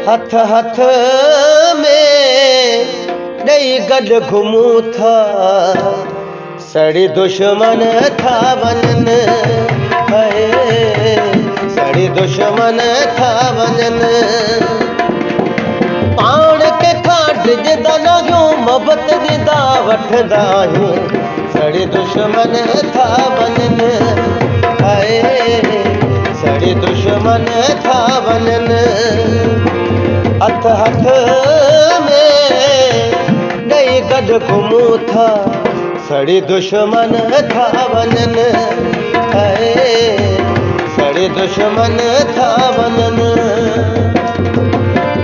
हथ हथ में ॾेई गॾु घुमूं था, सड़ी दुश्मन था वञनि, सड़ी दुश्मन था वञनि। पाण कंहिंखां डिॼंदा न आहियूं, मोहबत ॾींदा वठंदा आहियूं, सड़ी दुश्मन था वञनि, सड़ी दुश्मन था वञनि। हथ हथ में ॾेई गॾु घुमूं था, सड़ी दुश्मन था वञनि, सड़ी दुश्मन था वञनि।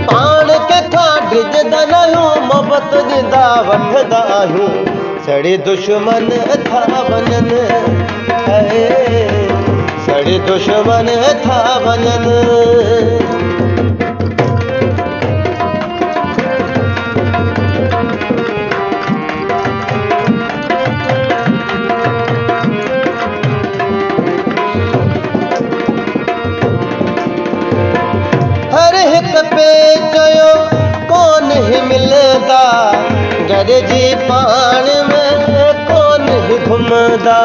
पाण कंहिंखां डिॼंदा न आहियूं, मोहबत ॾींदा वठंदा आहियूं, सड़ी दुश्मन था वञनि, सड़ी दुश्मन था वञनि। हर हिक पे चयो कोन ही मिलंदा, घर जी पाण में कोन ही घुमंदा।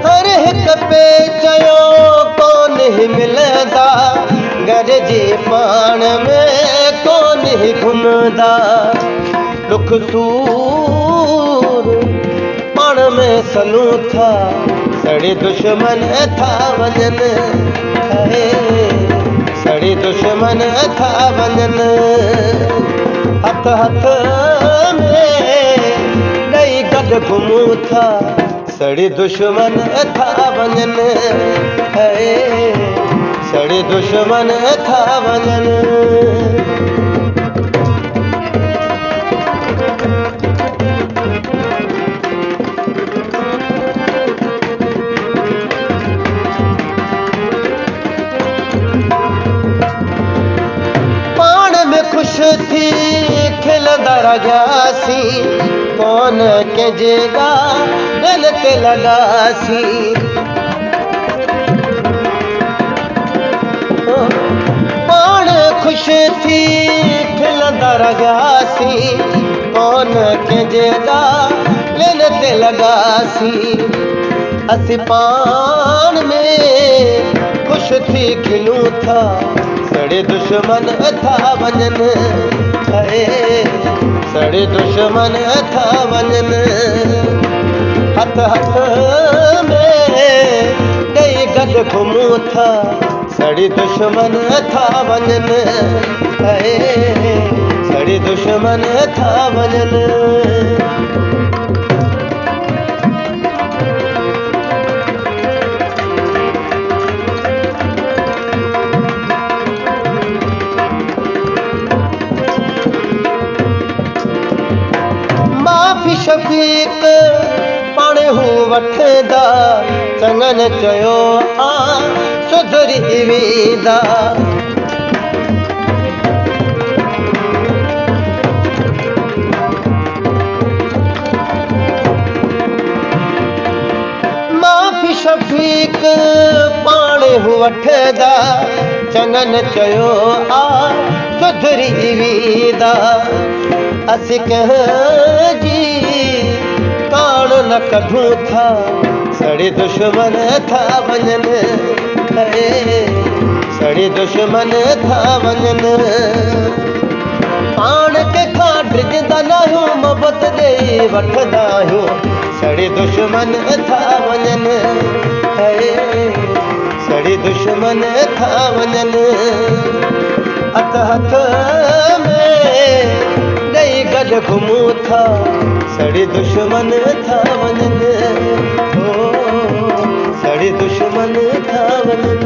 हर हिक पे चयो कोन ही मिलंदा, घर जी पाण में कोन ही घुमंदा। दुख सूर पाण में सलूं था, सड़ी दुश्मन था वञनि, सड़ी दुश्मन था वञनि। हथ हथ में ॾेई गॾु घुमूं था, सड़ी दुश्मन था वञनि, सड़ी दुश्मन था वञनि। खुश थी खिलंदा रहियासीं, कोन कंहिंजे ॻाल्हि ते लॻासीं। पाण खुश थी खिलंदा रहियासीं, कोन कंहिंजे ॻाल्हि ते लॻासीं। असीं पाण में खुश थी खिलूं था, सड़ी दुश्मन था वञनि, सड़ी दुश्मन था वञनि। हथ हथ में ॾेई गॾु घुमूं था, सड़ी दुश्मन था वञनि, सड़ी दुश्मन था वञनि। शफ़ीक पाण हू वठंदा, चङनि चयो सुधरी वेंदा। माफ़ी शफ़ीक पाण हू वठंदा, चङनि चयो सुधरी वेंदा। असीं कंहिंजी कान न कढूं था, सड़ी दुश्मन था वञनि, सड़ी दुश्मन था वञनि। पाण कंहिंखां डिॼंदा न आहियूं, मोहबत ॾेई वठंदा आहियूं, सड़ी दुश्मन था वञनि, सड़ी दुश्मन था वञनि। हथ हथ में ॾेई गॾु घुमूं था, सड़ी दुश्मन था वञनि, सड़ी दुश्मन था वञनि।